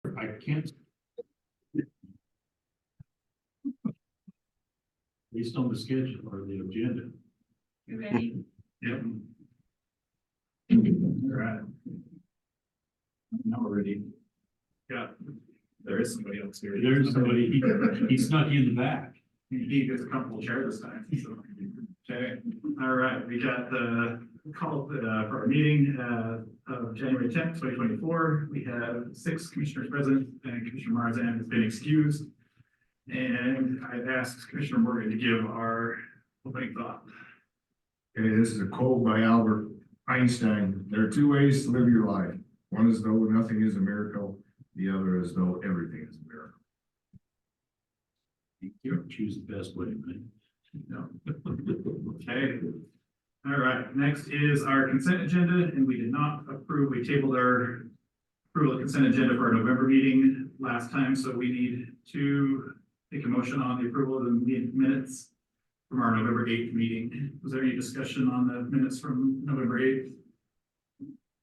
I can't. Based on the schedule or the agenda. You ready? Yep. All right. Now we're ready. Yeah, there is somebody else here. There's somebody, he snuck in the back. He gets a comfortable chair this time. So. Okay, all right, we got the call for our meeting of January 10th, 2024. We have 6 commissioners present and Commissioner Marzan has been excused. And I've asked Commissioner Morgan to give our opening thought. Okay, this is a quote by Albert Einstein. There are 2 ways to live your life. One is though nothing is a miracle. The other is though everything is a miracle. You choose the best way, man. No. Okay. All right, next is our consent agenda, and we did not approve, we tabled our approval of consent agenda for our November meeting last time, so we need to take a motion on the approval of the minutes from our November 8th meeting. Was there any discussion on the minutes from November 8th?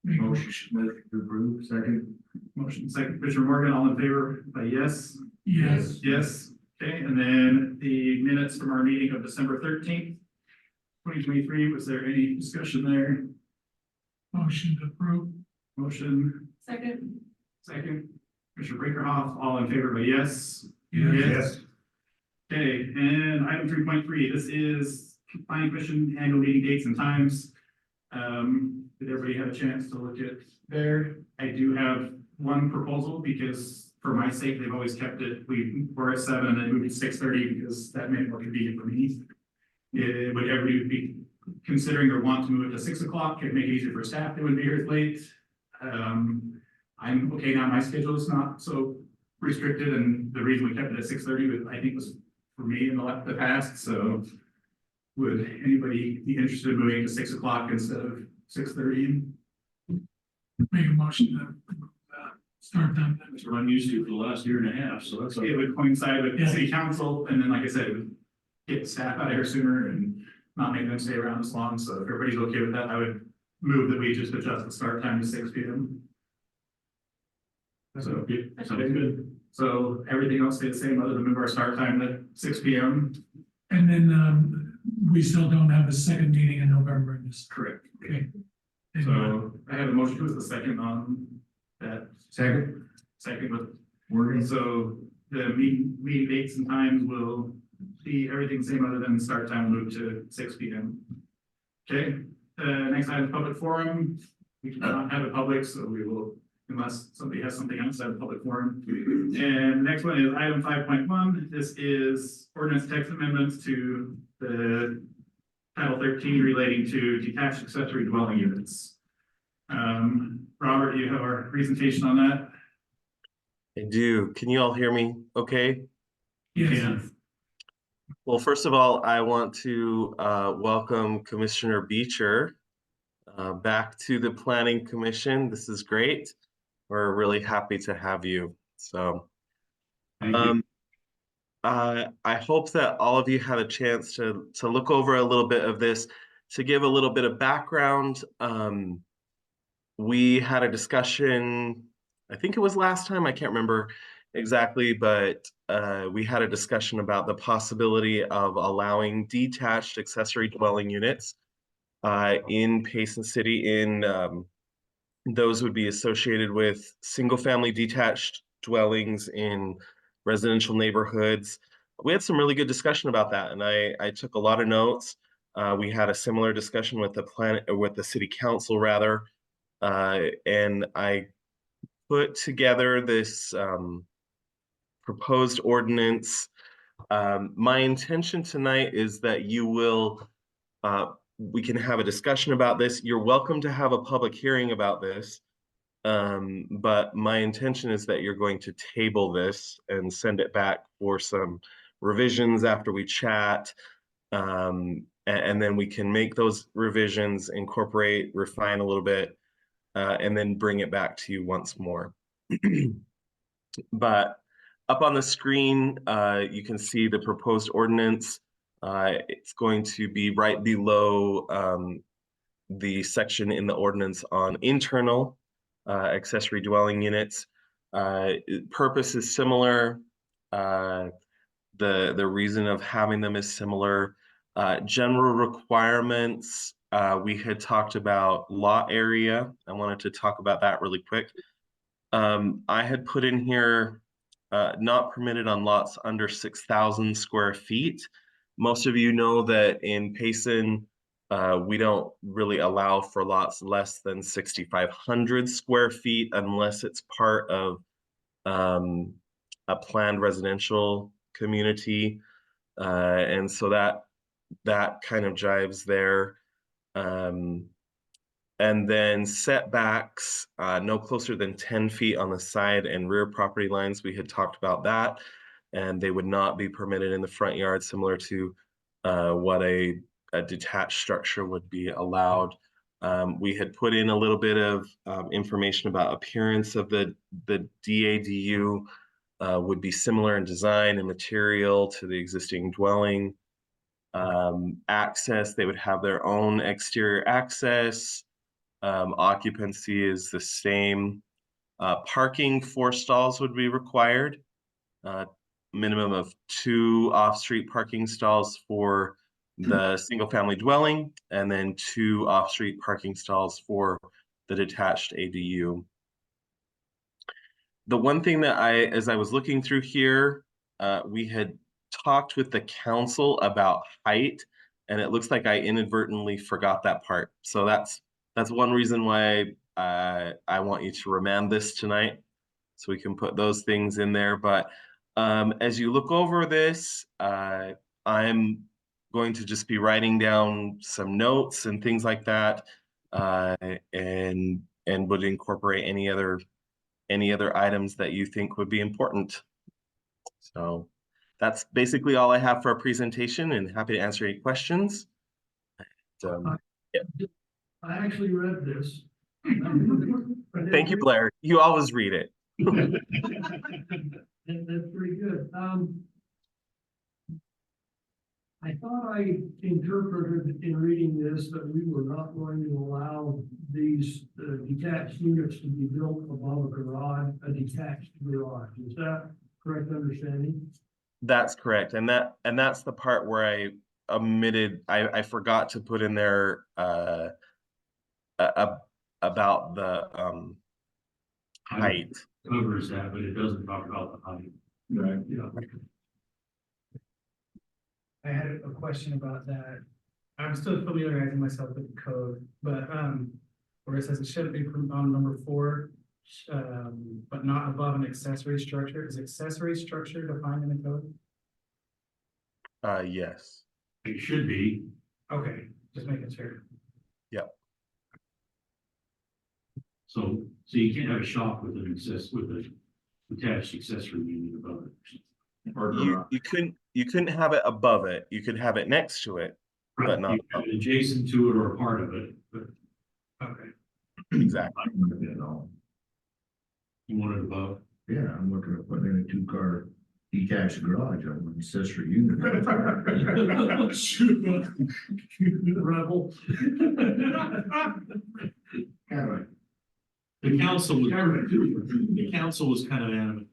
Motion to approve, second. Motion second, Commissioner Morgan, all in favor by yes? Yes. Yes, okay, and then the minutes from our meeting of December 13th, 2023, was there any discussion there? Motion to approve. Motion Second. second, Commissioner Breakerhoff, all in favor by yes? Yes. Okay, and item 3.3, this is planning commission annual meeting dates and times. Did everybody have a chance to look at there? I do have one proposal because for my sake, they've always kept it, we were at 7 and then moved to 6:30 because that made it more convenient for me. Would everybody be considering or want to move it to 6 o'clock? It'd make it easier for staff, they wouldn't be here as late. I'm okay now, my schedule is not so restricted, and the reason we kept it at 6:30, I think was for me in the past, so. Would anybody be interested in moving to 6 o'clock instead of 6:30? Make a motion to start them. That's what I'm used to for the last year and a half, so that's. It would coincide with the Yeah. city council, and then, like I said, it would get staff out of here sooner and not make them stay around as long, so if everybody's okay with that, I would move that we just adjust the start time to 6 p.m. So, Sounds good. so everything else stay the same other than move our start time to 6 p.m. And then, we still don't have a second meeting in November in this. Correct. Okay. So I have a motion with the second on that second with Morgan. so the meeting dates and times will be everything same other than start time moved to 6 p.m. Okay, next item, public forum. We cannot have a public, so we will, unless somebody has something else, have a public forum. And next one is item 5.1. This is ordinance text amendments to the Title 13 relating to detached accessory dwelling units. Robert, do you have our presentation on that? I do. Can you all hear me okay? Yes. Yeah. Well, first of all, I want to welcome Commissioner Beecher back to the Planning Commission. This is great. We're really happy to have you. So Thank you. I hope that all of you had a chance to look over a little bit of this. To give a little bit of background, we had a discussion, I think it was last time, I can't remember exactly, but we had a discussion about the possibility of allowing detached accessory dwelling units in Payson City. Those would be associated with single-family detached dwellings in residential neighborhoods. We had some really good discussion about that, and I took a lot of notes. We had a similar discussion with the city council rather, and I put together this proposed ordinance. My intention tonight is that we can have a discussion about this. You're welcome to have a public hearing about this. But my intention is that you're going to table this and send it back for some revisions after we chat. And then we can make those revisions, incorporate, refine a little bit, and then bring it back to you once more. But up on the screen, you can see the proposed ordinance. It's going to be right below the section in the ordinance on internal accessory dwelling units. Purpose is similar. The reason of having them is similar. General requirements, we had talked about lot area. I wanted to talk about that really quick. I had put in here, not permitted on lots under 6,000 square feet. Most of you know that in Payson, we don't really allow for lots less than 6,500 square feet unless it's part of a planned residential community. And so that kind of jives there. And then setbacks, no closer than 10 feet on the side and rear property lines. We had talked about that, and they would not be permitted in the front yard, similar to what a detached structure would be allowed. We had put in a little bit of information about appearance of the DADU would be similar in design and material to the existing dwelling. Access, they would have their own exterior access. Occupancy is the same. Parking, 4 stalls would be required. Minimum of 2 off-street parking stalls for the single-family dwelling, and then 2 off-street parking stalls for the detached ADU. The one thing that as I was looking through here, we had talked with the council about height, and it looks like I inadvertently forgot that part. So that's one reason why I want you to remand this tonight, so we can put those things in there. But as you look over this, I'm going to just be writing down some notes and things like that, and would incorporate any other items that you think would be important. So that's basically all I have for a presentation, and happy to answer any questions. Yeah. I actually read this. Thank you, Blair. You always read it. That's pretty good. I thought I interpreted in reading this that we were not going to allow these detached units to be built above a garage, a detached garage. Is that correct understanding? That's correct, and that's the part where I omitted. I forgot to put in there about the height. Covers that, but it doesn't talk about the height. Right. Yeah. I had a question about that. I'm still familiarizing myself with the code, but where it says it should be on number 4, but not above an accessory structure. Is accessory structure defined in the code? Yes. It should be. Okay, just making sure. Yep. So you can't have a shop with an attached accessory unit above it. Or You couldn't have it above it. You could have it next to it, right, but not you have it adjacent to it or a part of it, but Okay. exactly. I don't like that at all. you want it above. Yeah, I'm looking at putting in a 2-car detached garage on an accessory unit. Rebel. Kind of. The council was kind of adamant.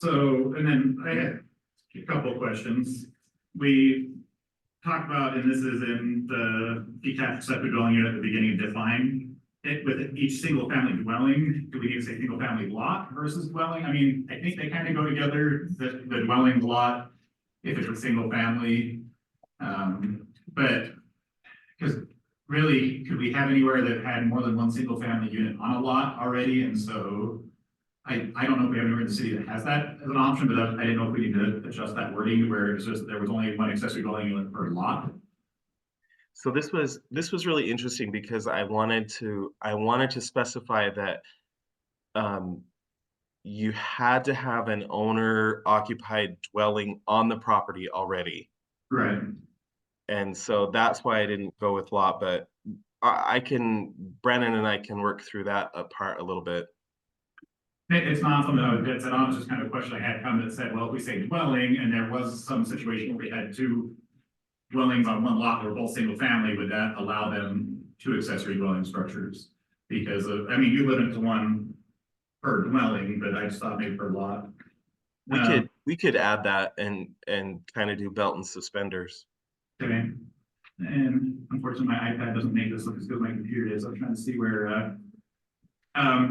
So, and then I had a couple of questions. We talked about, and this is in the detached accessory dwelling unit at the beginning of define it with each single family dwelling. Do we need to say single family lot versus dwelling? I mean, I think they kind of go together, the dwelling lot, if it's a single family. But because really, could we have anywhere that had more than one single family unit on a lot already? And so I don't know if we have anywhere in the city that has that as an option, but I didn't know if we need to adjust that wording where it's just there was only one accessory dwelling unit per lot. So this was really interesting because I wanted to specify that you had to have an owner occupied dwelling on the property already. Right. And so that's why I didn't go with lot, but Brandon and I can work through that apart a little bit. It's not something I was just kind of a question I had come that said, well, if we say dwelling and there was some situation where we had 2 dwellings on one lot that were both single family, would that allow them 2 accessory dwelling structures? Because of, I mean, you limit to one per dwelling, but I just thought maybe per lot. We could add that and kind of do belt and suspenders. Okay, and unfortunately, my iPad doesn't make this look as good as my computer is. I'm trying to see where,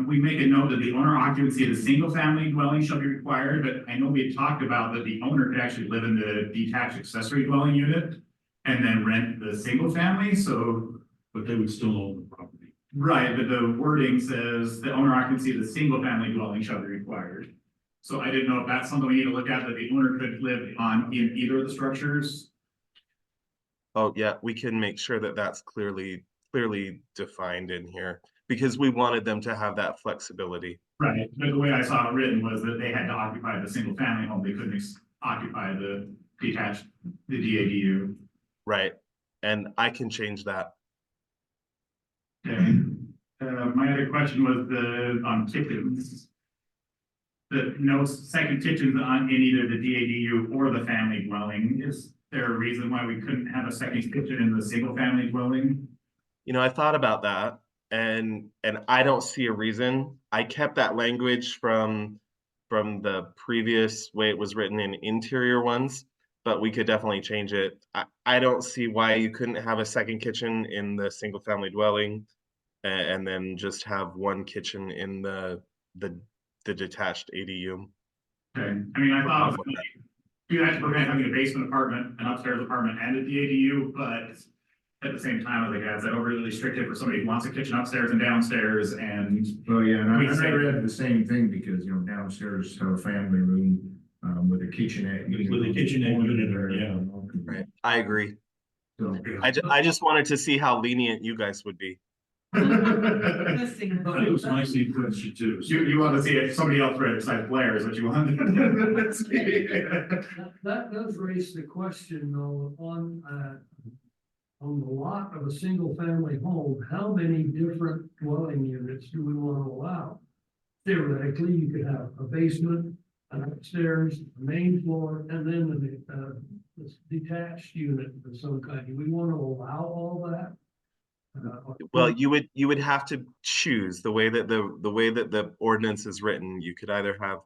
we make a note that the owner occupancy of the single family dwelling shall be required, but I know we had talked about that the owner could actually live in the detached accessory dwelling unit and then rent the single family, so. But they would still own the property. Right, but the wording says the owner occupancy of the single family dwelling shall be required. So I didn't know if that's something we need to look at, that the owner could live in either of the structures. Oh, yeah, we can make sure that that's clearly defined in here because we wanted them to have that flexibility. Right, but the way I saw it written was that they had to occupy the single family home, they couldn't occupy the detached, the DADU. Right. And I can change that. Okay, my other question was on kitchens. The no second kitchens in either the DADU or the family dwelling. Is there a reason why we couldn't have a second kitchen in the single family dwelling? You know, I thought about that and I don't see a reason. I kept that language from the previous way it was written in interior ones, but we could definitely change it. I don't see why you couldn't have a second kitchen in the single family dwelling and then just have one kitchen in the detached ADU. Okay, I mean, I thought do that, we're gonna have a basement apartment, an upstairs apartment and a DADU, but at the same time, I was like, yeah, is that overly restricted for somebody who wants a kitchen upstairs and downstairs and? Well, yeah, and We I say- read the same thing because, you know, downstairs have a family room, with a kitchenette. With a kitchenette unit there, yeah. Right. I agree. So. I just wanted to see how lenient you guys would be. It was my same question too. So You want to see if somebody else read it besides Blair is what you want. That does raise the question though, on the lot of a single family home, how many different dwelling units do we want to allow? Theoretically, you could have a basement, an upstairs, a main floor, and then this detached unit of some kind. Do we want to allow all that? Well, you would have to choose the way that the ordinance is written. You could either have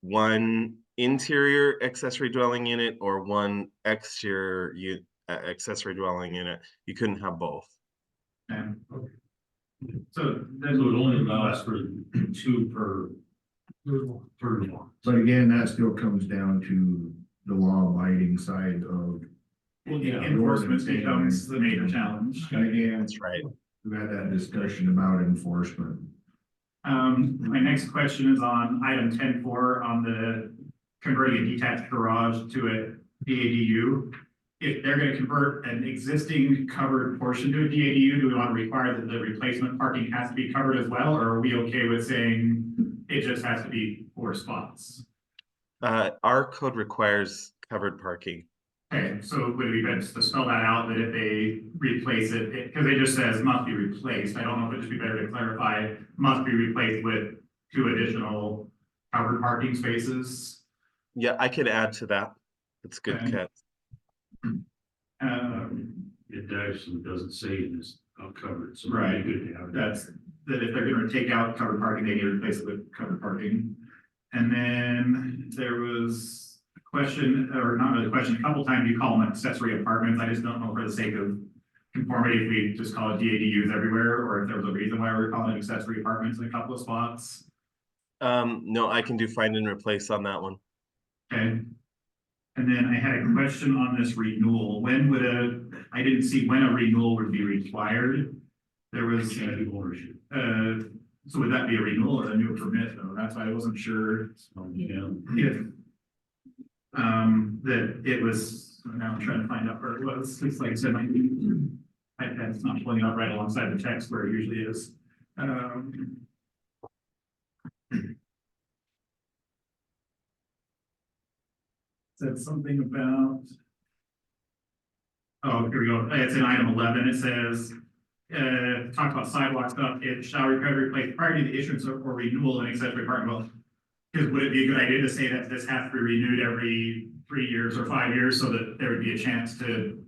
one interior accessory dwelling unit or one exterior accessory dwelling unit. You couldn't have both. So so then. it only allows for two per law. But again, that still comes down to the law abiding side of, Well, yeah, Enforcement becomes the major challenge. and again, That's right. we've had that discussion about enforcement. My next question is on item 10.4 on the converting a detached garage to a DADU. If they're gonna convert an existing covered portion to a DADU, do we want to require that the replacement parking has to be covered as well, or are we okay with saying it just has to be 4 spots? Our code requires covered parking. Okay, so would it be best to spell that out, that if they replace it, because it just says must be replaced, I don't know if it'd just be better to clarify, must be replaced with 2 additional covered parking spaces. Yeah, I could add to that. It's good, Okay. Kat. It actually doesn't say it is covered, so. Right. It'd be good to have That's, that if they're gonna take out covered parking, they need to replace it with covered parking. And then there was a question, or not really a question, a couple times you call them accessory apartments, I just don't know for the sake of conformity, if we just call it DADUs everywhere, or if there was a reason why we're calling it accessory apartments in a couple of spots. No, I can do find and replace on that one. Okay. And then I had a question on this renewal. When would I didn't see when a renewal would be required. There was, Change of ownership. so would that be a renewal or a new permit though? That's why I wasn't sure Yeah. if. That it was, now I'm trying to find out where it was. It's like I said, my iPad's not pulling up right alongside the text where it usually is. Said something about. Oh, here we go. It's in item 11. It says, talk about sidewalk stuff. It shall replace prior to the issuance or renewal an accessory apartment. Well, because would it be a good idea to say that this has to be renewed every 3 years or 5 years so that there would be a chance to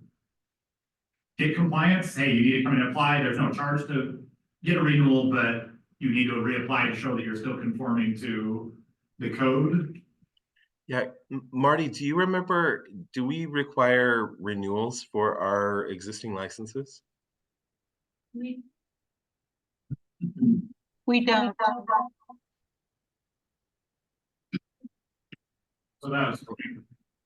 get compliance? Hey, you need to come and apply. There's no charge to get a renewal, but you need to reapply to show that you're still conforming to the code. Yeah, Marty, do you remember, do we require renewals for our existing licenses? We don't. So that was a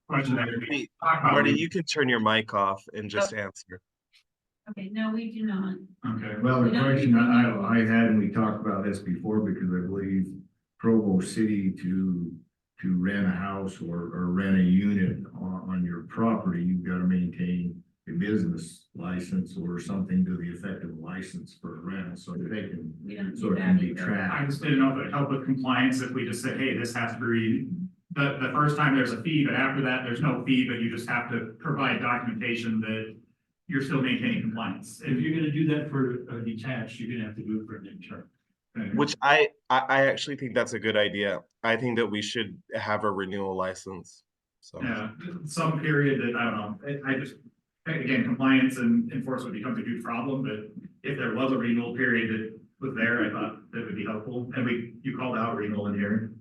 question that we Hey, talked about. Marty, you can turn your mic off and just answer. Okay, no, we do not. Okay, Well, the We don't question need I had, and we talked about this before, because I believe Provo City to rent a house or rent a unit on your property, you've got to maintain a business license or something to the effect of license for rent, so that they can, We don't so do it can that be either. I tracked. just didn't know if it would help with compliance if we just said, hey, this has to be, the first time there's a fee, but after that, there's no fee, but you just have to provide documentation that you're still maintaining compliance. If you're gonna do that for a detached, you're gonna have to do it for an internal. Which I actually think that's a good idea. I think that we should have a renewal license. So, Yeah, some period that, I don't know, I just, again, compliance and enforcement becomes a huge problem, but if there was a renewal period that was there, I thought that would be helpful, and you called out renewal in here.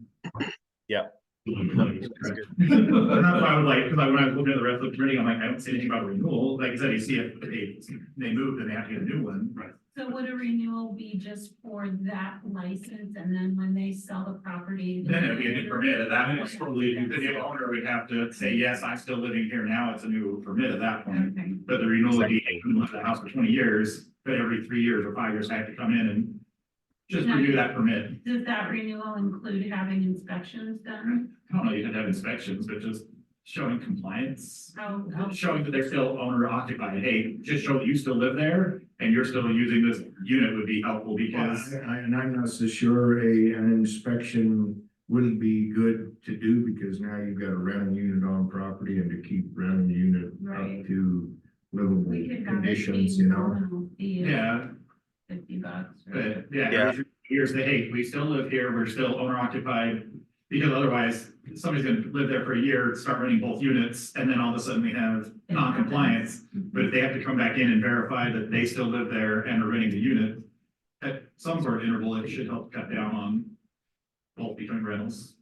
yeah. That's good. And that's why I was like, because when I was looking at the rest of the committee, I'm like, I don't see anything about renewal, like I said, you see if they move, then they have to get a new one. Right. So would a renewal be just for that license and then when they sell the property? Then it'd be a new permit at that point, totally, the new owner would have to say, yes, I'm still living here now, it's a new permit at that point. Okay, But the renewal would be, I've been living in the house for 20 years, but every 3 years or 5 years, I have to come in and just renew that permit. does that renewal include having inspections done? I don't know, you have to have inspections, but just showing compliance, How- showing that they're still owner occupied. Hey, just show that you still live there and you're still using this unit would be helpful because. And I'm not so sure an inspection wouldn't be good to do, because now you've got to rent a unit on property, and to keep renting the unit Right. up to livable We could have a conditions, fee, you know. nominal fee of Yeah, $50. Right? but yeah, Yeah. every 3 years, say, hey, we still live here, we're still owner occupied. Because otherwise, somebody's gonna live there for a year, start renting both units, and then all of a sudden we have non-compliance. But if they have to come back in and verify that they still live there and are renting the unit, at some sort of interval, it should help cut down on both between rentals.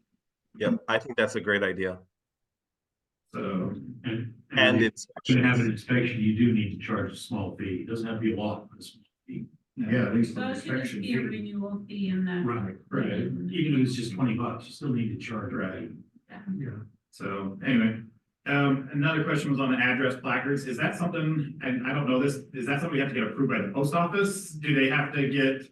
Yep, I think that's a great idea. So, And if it's you have an inspection, you do need to charge a small fee. It doesn't have to be a lot, but a small fee. Yeah, at least So the it should just inspection be a fee. renewal fee and that. Right. Even if it's just $20, you still need to charge. right. Yeah. So anyway, another question was on the address placards. Is that something, and I don't know this, is that something we have to get approved by the post office? Do they have to get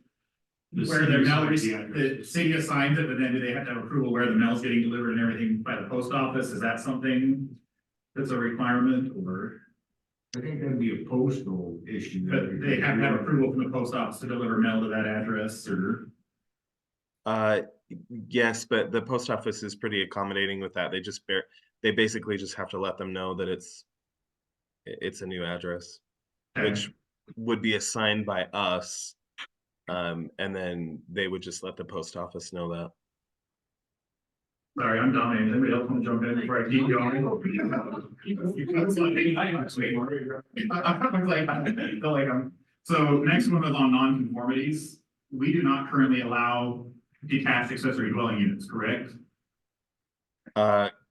The where their city mail, assigns the the address. city assigns it, but then do they have to have approval where the mail's getting delivered and everything by the post office? Is that something that's a requirement, or? I think that'd be a postal issue. But they have to have approval from the post office to deliver mail to that address, or? yes, but the post office is pretty accommodating with that. They basically just have to let them know that it's a new address, which would be assigned by us. And then they would just let the post office know that. Sorry, I'm dominating. Anybody else want to jump in before I keep going? So next one was on non-conformities. We do not currently allow detached accessory dwelling units, correct?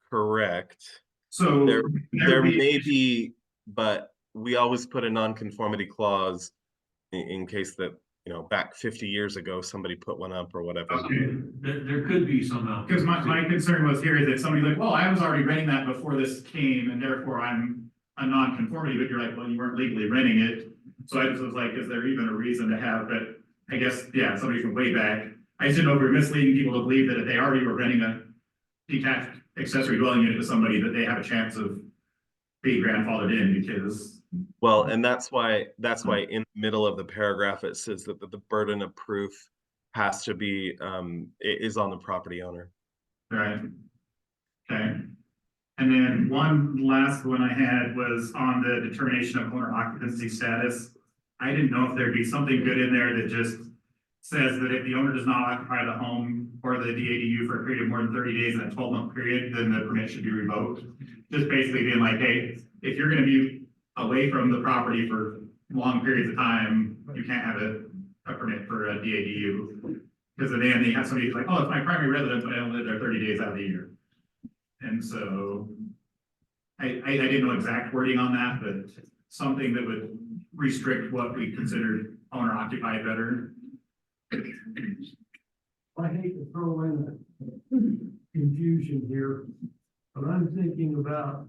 Correct. So There may be, but we always put a non-conformity clause in case that, back 50 years ago, somebody put one up or whatever. Okay. There could be some out. there. Because my concern was here is that somebody's like, well, I was already renting that before this came and therefore I'm a non-conformity, but you're like, well, you weren't legally renting it. So I just was like, is there even a reason to have, but I guess, yeah, somebody from way back. I just didn't know if we were misleading people to believe that if they already were renting a detached accessory dwelling unit to somebody, that they have a chance of being grandfathered in because. Well, and that's why in the middle of the paragraph, it says that the burden of proof has to be, is on the property owner. Right. Okay. And then one last one I had was on the determination of owner occupancy status. I didn't know if there'd be something good in there that just says that if the owner does not occupy the home or the DADU for a period of more than 30 days in a 12-month period, then the permit should be revoked. Just basically being like, hey, if you're gonna be away from the property for long periods of time, you can't have it a permit for a DADU. Because then they have somebody who's like, oh, it's my primary residence, but I only live there 30 days out of the year. And so I didn't know exact wording on that, but something that would restrict what we considered owner occupied better. I hate to throw in confusion here, but I'm thinking about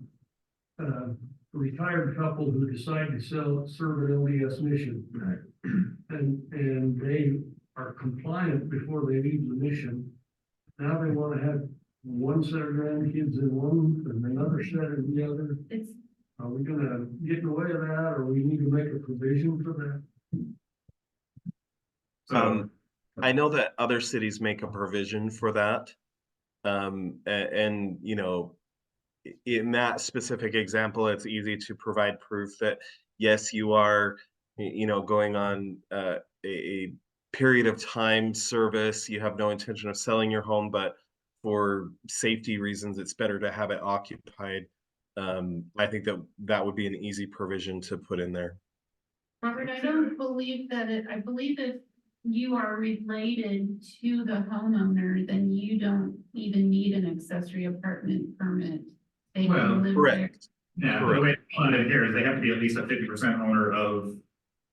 a retired couple who decide to serve an LDS mission. And they are compliant before they leave the mission. Now they want to have one set of grandkids in one and another set in the other. It's, Are we gonna get in the way of that, or we need to make a provision for that? So, I know that other cities make a provision for that. And, you know, in that specific example, it's easy to provide proof that, yes, you are, you know, going on a period of time service, you have no intention of selling your home, but for safety reasons, it's better to have it occupied. I think that that would be an easy provision to put in there. Robert, I don't believe that I believe if you are related to the homeowner, then you don't even need an accessory apartment permit. They Well, can live there. Correct. yeah, but the way it's funded here is they have to be at least a 50% owner of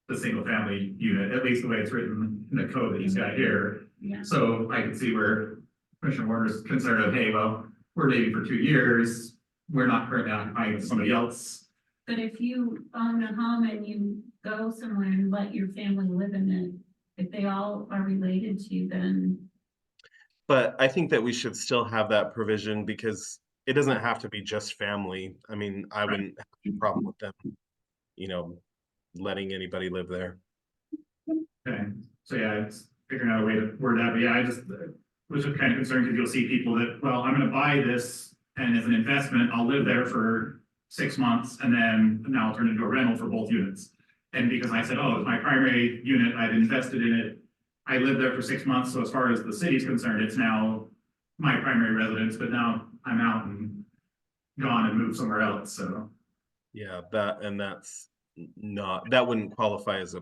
the single family unit, at least the way it's written in the code that he's got here. Yeah. So I can see where Commissioner Warner's concerned of, hey, well, we're dating for 2 years, we're not currently occupying with somebody else. But if you own a home and you go somewhere and let your family live in it, if they all are related to you, then But I think that we should still have that provision because it doesn't have to be just family. I mean, I wouldn't have a problem with them, you know, letting anybody live there. Okay, so yeah, it's figuring out a way to word that, but yeah, I just was just kind of concerned because you'll see people that, well, I'm gonna buy this and as an investment, I'll live there for 6 months and then now I'll turn it into a rental for both units. And because I said, oh, it's my primary unit, I've invested in it, I lived there for 6 months, so as far as the city's concerned, it's now my primary residence, but now I'm out and gone and moved somewhere else, so. Yeah, that's not, that wouldn't qualify as a,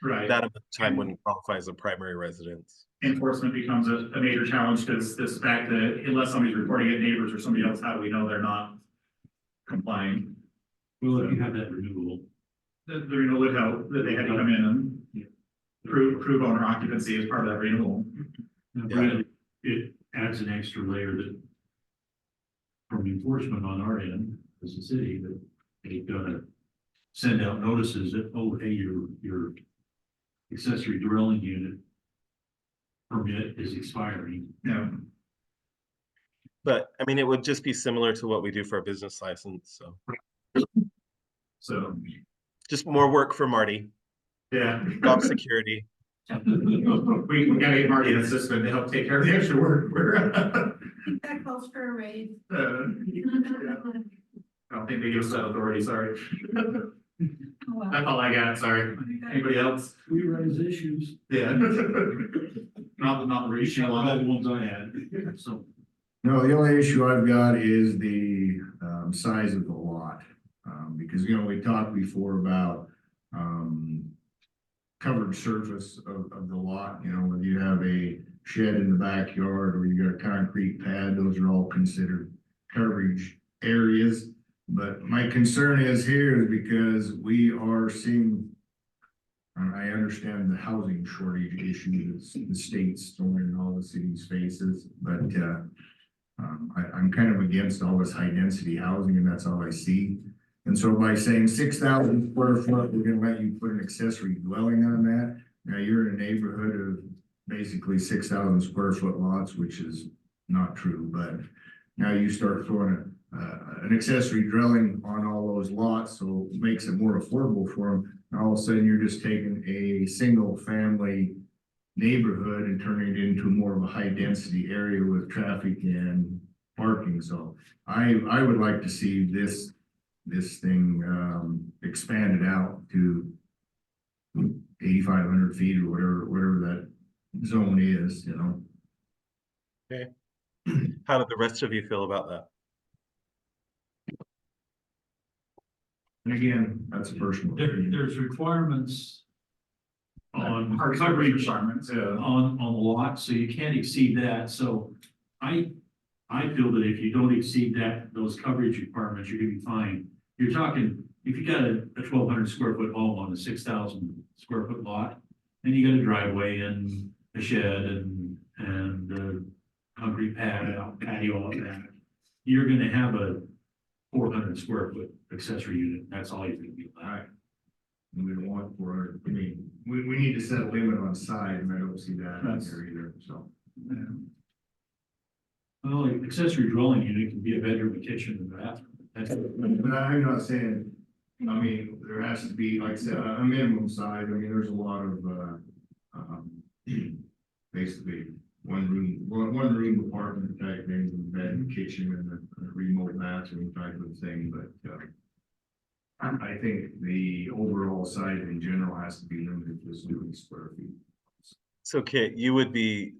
Right. that amount of time wouldn't qualify as a primary residence. Enforcement becomes a major challenge because this fact that unless somebody's reporting it, neighbors or somebody else, how do we know they're not complying? Well, if you have that renewal, The renewal would help, that they had to come in and prove owner occupancy as part of that renewal. but it adds an extra layer that from enforcement on our end, as a city, that they've got to send out notices that, oh, hey, your accessory dwelling unit permit is expiring. Yeah, But I mean, it would just be similar to what we do for a business license. So so, just more work for Marty, yeah. job security. We gotta get Marty an assistant to help take care of the extra work. I think that calls for a raise. I don't think they give us that authority, sorry. Well, That's all I got, sorry. Anybody else? We raise issues. Yeah. Not the You ratio know, on all that. the ones I had, so. No, the only issue I've got is the size of the lot. Because, you know, we talked before about covered surface of the lot, you know, whether you have a shed in the backyard or you got a concrete pad, those are all considered coverage areas. But my concern is here is because we are seeing, and I understand the housing shortage issue that the state's throwing in all the cities' faces, but I'm kind of against all this high density housing and that's all I see. And so by saying 6,000 square foot, we're gonna let you put an accessory dwelling on that. Now you're in a neighborhood of basically 6,000 square foot lots, which is not true, but now you start throwing an accessory dwelling on all those lots, so it makes it more affordable for them. And all of a sudden, you're just taking a single family neighborhood and turning it into more of a high density area with traffic and parking. So I would like to see this thing expanded out to 8,500 feet or whatever that zone is, you know. Okay. How did the rest of you feel about that? And again, that's a personal opinion. There's requirements on Hard coverage requirements, yeah. on the lot, so you can't exceed that, so I feel that if you don't exceed those coverage requirements, you're gonna be fine. You're talking, if you got a 1,200 square foot home on a 6,000 square foot lot, and you got a driveway and a shed and a concrete patio out back, you're gonna have a 400 square foot accessory unit, that's all you're gonna be allowed. Alright. And we don't want for, I mean, we need to set a limit on size, and I don't see that in That's- there either, so. Well, like accessory dwelling unit can be a bedroom, a kitchen, and a bathroom. That's, But I'm not saying, I mean, there has to be, like I said, a minimum size, I mean, there's a lot of, basically, one room apartment type things, and bed and kitchen and a remote bathroom type of thing, but, I think the overall size in general has to be limited to 70 square feet. So Kit, you would be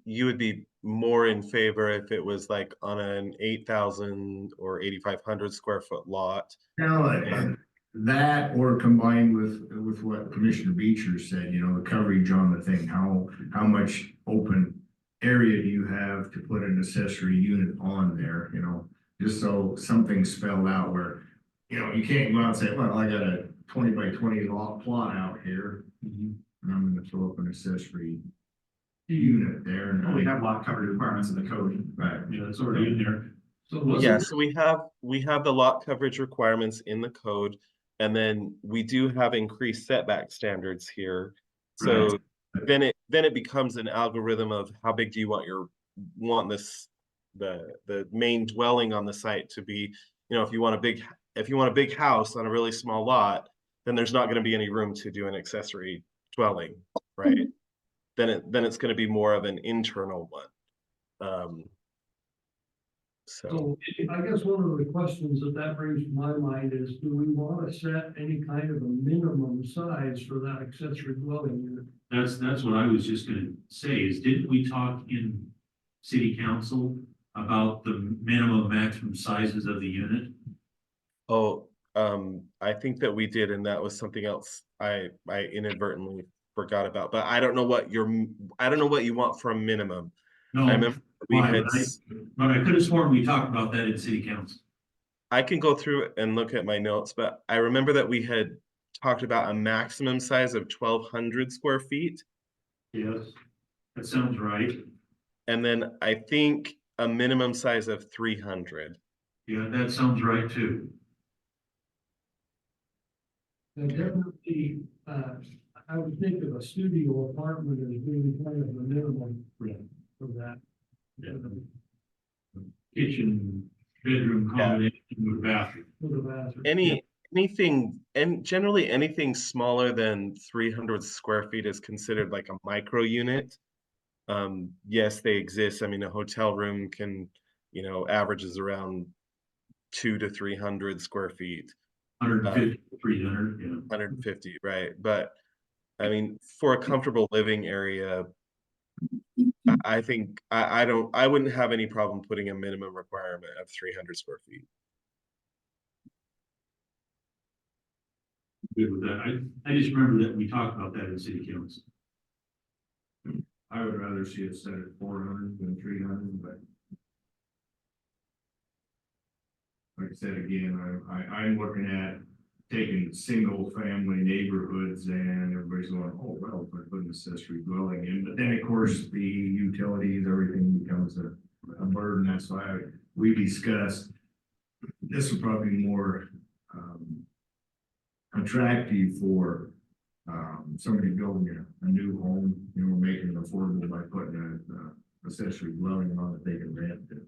more in favor if it was like on an 8,000 or 8,500 square foot lot. Now, that or combined with what Commissioner Beecher said, you know, the coverage on the thing, how much open area do you have to put an accessory unit on there, you know? Just so something's spelled out where, you know, you can't go out and say, well, I got a 20 by 20 lot plot out here, and I'm gonna throw up an accessory unit there. And We have lot coverage requirements in the code. Right. yeah, it's already in there. So Yeah, so we have the lot coverage requirements in the code, and then we do have increased setback standards here. So then it becomes an algorithm of how big do you want the main dwelling on the site to be. You know, if you want a big house on a really small lot, then there's not going to be any room to do an accessory dwelling, right? Then it's going to be more of an internal one. So I guess one of the questions that brings to my mind is, do we want to set any kind of a minimum size for that accessory dwelling unit? that's what I was just gonna say, is didn't we talk in city council about the minimum, maximum sizes of the unit? Oh, I think that we did, and that was something else I inadvertently forgot about. But I don't know what you want for a minimum. No, I remember we why, had. but I could have sworn we talked about that in city council. I can go through and look at my notes, but I remember that we had talked about a maximum size of 1,200 square feet, Yes, that sounds right. and then I think a minimum size of 300. Yeah, that sounds right too. And definitely, I would think of a studio apartment as being kind of the minimum Yeah. for that. Yeah. Kitchen, bedroom combination with bathroom. For the bathroom. Anything, and generally anything smaller than 300 square feet is considered like a micro unit. Yes, they exist. I mean, a hotel room can, averages around 200 to 300 square feet. 150, 300, yeah. 150, right? But I mean, for a comfortable living area, I think I wouldn't have any problem putting a minimum requirement of 300 square feet. Good with that. I just remember that we talked about that in city council. I would rather see it set at 400 than 300, but. Like I said, again, I'm looking at taking single family neighborhoods and everybody's going, oh, well, we're putting accessory dwelling in, but then of course the utilities, everything becomes a burden. That's why we discussed, this will probably be more, attractive for, somebody building a new home, making it affordable by putting a accessory dwelling on that they can rent it.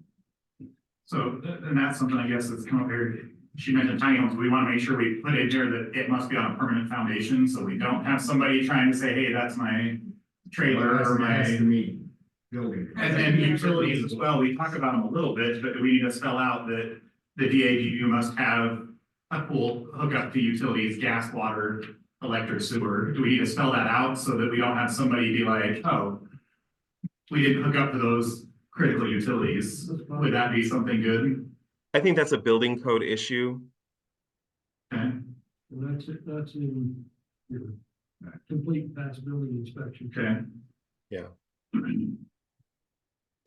So, and that's something I guess that's come up here. She mentioned tiny homes. We want to make sure we put in here that it must be on a permanent foundation, so we don't have somebody trying to say, hey, that's my trailer or my. That's to me, building. And then utilities as well. We talk about them a little bit, but we need to spell out that the DAGU must have a pool hookup to utilities, gas, water, electric, sewer. Do we need to spell that out so that we don't have somebody be like, oh, we didn't hook up to those critical utilities? Would that be something good? I think that's a building code issue. Okay. And that's in here. complete past building inspection. Okay. Yeah.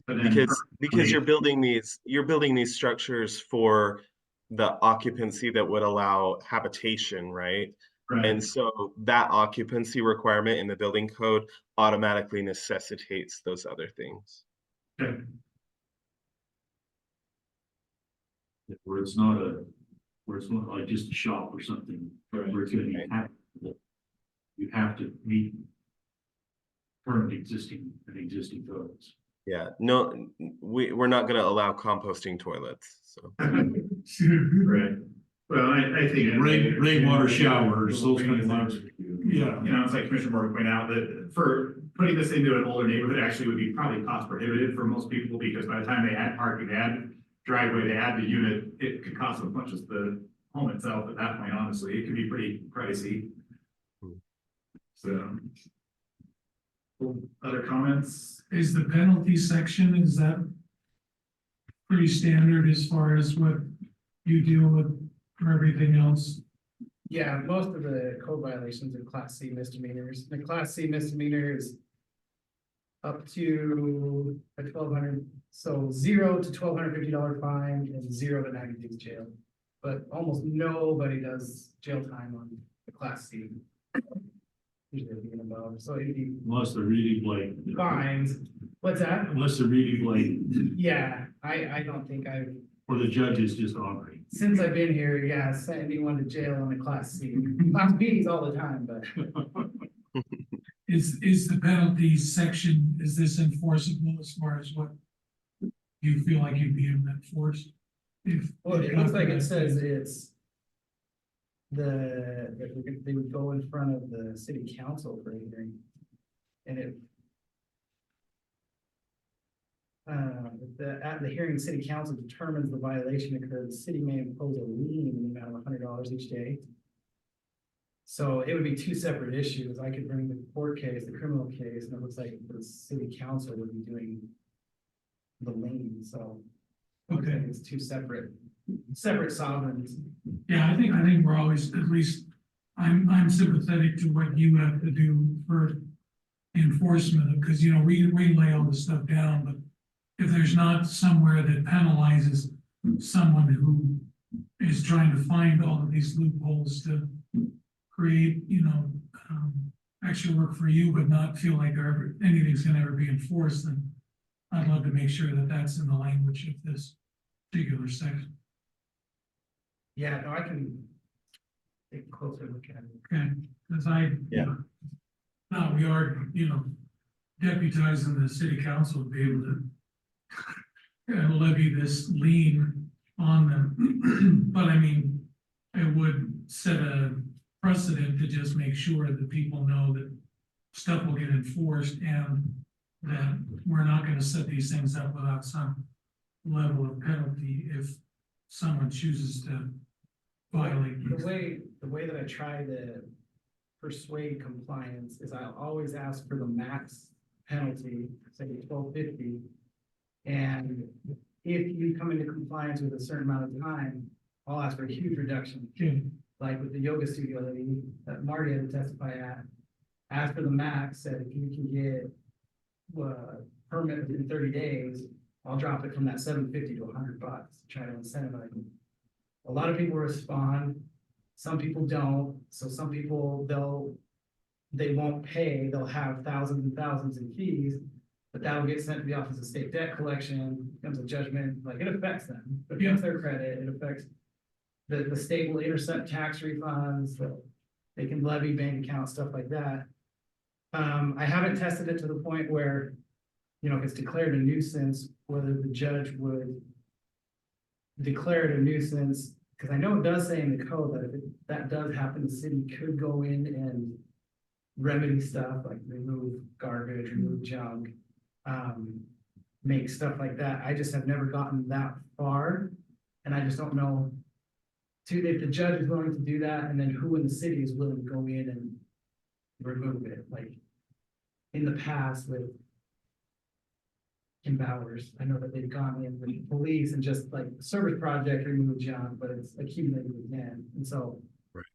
But then, Because you're building these structures for the occupancy that would allow habitation, right? right, And so that occupancy requirement in the building code automatically necessitates those other things. okay, Where it's not like just a shop or something, Right. where it's gonna be habitable. You have to meet current existing codes. Yeah, no, we're not gonna allow composting toilets, so. right. Well, I think. Rainwater showers, those kind of things. Yeah, you know, it's like Commissioner Moore pointed out that for putting this into an older neighborhood actually would be probably cost prohibitive for most people because by the time they add parking, they add driveway, they add the unit, it could cost as much as the home itself at that point, honestly, it could be pretty pricey. So. Other comments? Is the penalty section, is that pretty standard as far as what you deal with for everything else? Yeah, most of the code violations are class C misdemeanors. The class C misdemeanor is up to a $1,200, so $0 to $1,250 fine and $0 to 90 days jail. But almost nobody does jail time on the class C. Usually being above, so it'd be Unless they're reading like. fines. What's that? Unless they're reading like, Yeah, I don't think I've, or the judge is just honoring. since I've been here, yeah, sent anyone to jail on a class C. Class B's all the time, but. Is the penalty section, is this enforceable as far as what you feel like you'd be able to enforce? If Well, it looks like it says it's. That they would go in front of the city council for a hearing. And it. At the hearing, city council determines the violation occurred, the city may impose a lien in the amount of $100 each day. So it would be two separate issues. I could bring the court case, the criminal case, and it looks like the city council would be doing. The lien, so. Okay. It's two separate sovereigns. Yeah, I think we're always, at least, I'm sympathetic to what you have to do for enforcement, because, you know, we lay all this stuff down, but if there's not somewhere that penalizes someone who is trying to find all of these loopholes to create, you know, extra work for you, but not feel like anything's gonna ever be enforced, then I'd love to make sure that that's in the language of this particular section. Yeah, no, I can take a closer look at it. Okay, because Yeah. now we are, you know, deputizing the city council to be able to levy this lien on them. But I mean, it would set a precedent to just make sure that people know that stuff will get enforced and that we're not gonna set these things up without some level of penalty if someone chooses to violate these. The way that I try to persuade compliance is I'll always ask for the max penalty, say $12.50. And if you come into compliance with a certain amount of time, I'll ask for a huge reduction. Okay, Like with the yoga studio that Marty had to testify at, ask for the max, said if you can get permit within 30 days, I'll drop it from that $750 to $100 to try to incentivize them. A lot of people respond, some people don't, so some people they won't pay, they'll have thousands and thousands in fees, but that'll get sent to the Office of State Debt Collection, becomes a judgment, like it affects them, it affects their credit, it affects the state will intercept tax refunds, so they can levy bank account, stuff like that. I haven't tested it to the point where, you know, if it's declared a nuisance, whether the judge would declare it a nuisance, because I know it does say in the code that if that does happen, the city could go in and remedy stuff, like remove garbage, remove junk, make stuff like that. I just have never gotten that far, and I just don't know if the judge is willing to do that, and then who in the city is willing to go in and remove it, like in the past with Kim Bowers, I know that they've gone in with the police and just like service project remove junk, but it's accumulated again, and so Right.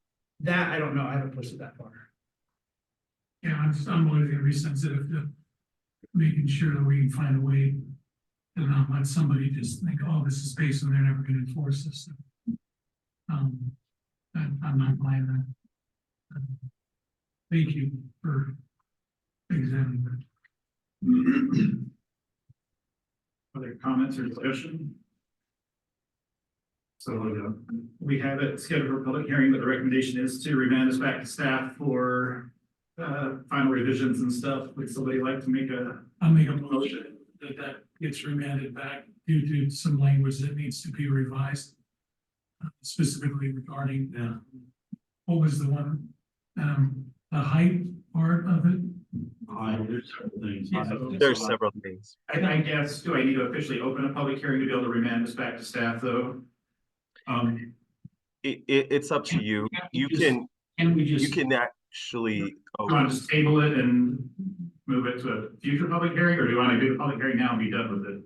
that I don't know, I haven't pushed it that far. Yeah, I'm always gonna be sensitive to making sure that we can find a way to not let somebody just think, oh, this is Payson, they're never gonna enforce this. I'm not buying that. Thank you for examining that. Other comments or discussion? So we have it scheduled for public hearing, but the recommendation is to remand us back to staff for final revisions and stuff. Would somebody like to make a I'll make a motion that gets remanded back due to some language that needs to be revised. Specifically regarding, what was the one, the height part of it? There's several things. Yeah. There's several things. I guess, do I need to officially open a public hearing to be able to remand this back to staff though? It's up to you. You can, And we you just, can actually, Do you want to just table it and move it to a future public hearing, or do you want to do the public hearing now and be done with it?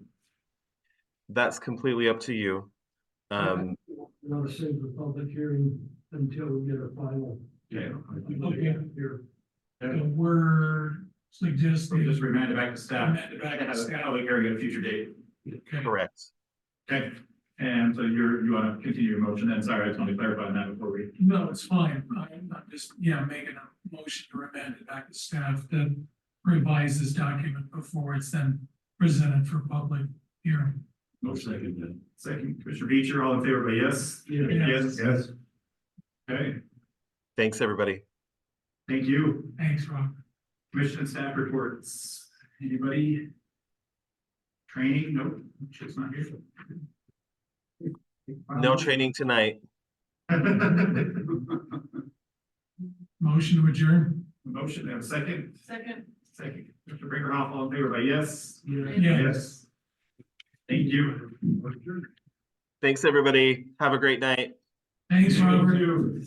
that's completely up to you. want to save the public hearing until we get a final. Okay. Okay. Here. So we're So suggesting. just remand it back to staff. Remand it back to Have a staff. public hearing at a future date. Okay. Correct. Okay, and so you want to continue your motion then? Sorry, I just want to clarify on that before we. No, it's fine. I'm just, making a motion to remand it back to staff to revise this document before it's then presented for public hearing. No second then. Second, Commissioner Beecher, all in favor, by yes? Yeah. Yes. Yes. Okay, Thanks, everybody. thank you. Thanks, Rob. Commission and staff reports. Anybody? Training? Nope, Chip's not here. No training tonight. Motion to adjourn? Motion, and a second? Second. Second. Mr. Brinkerhoff, all in favor, by yes? Yes. Thank you. Thanks, everybody. Have a great night. Thanks, Robert. You too.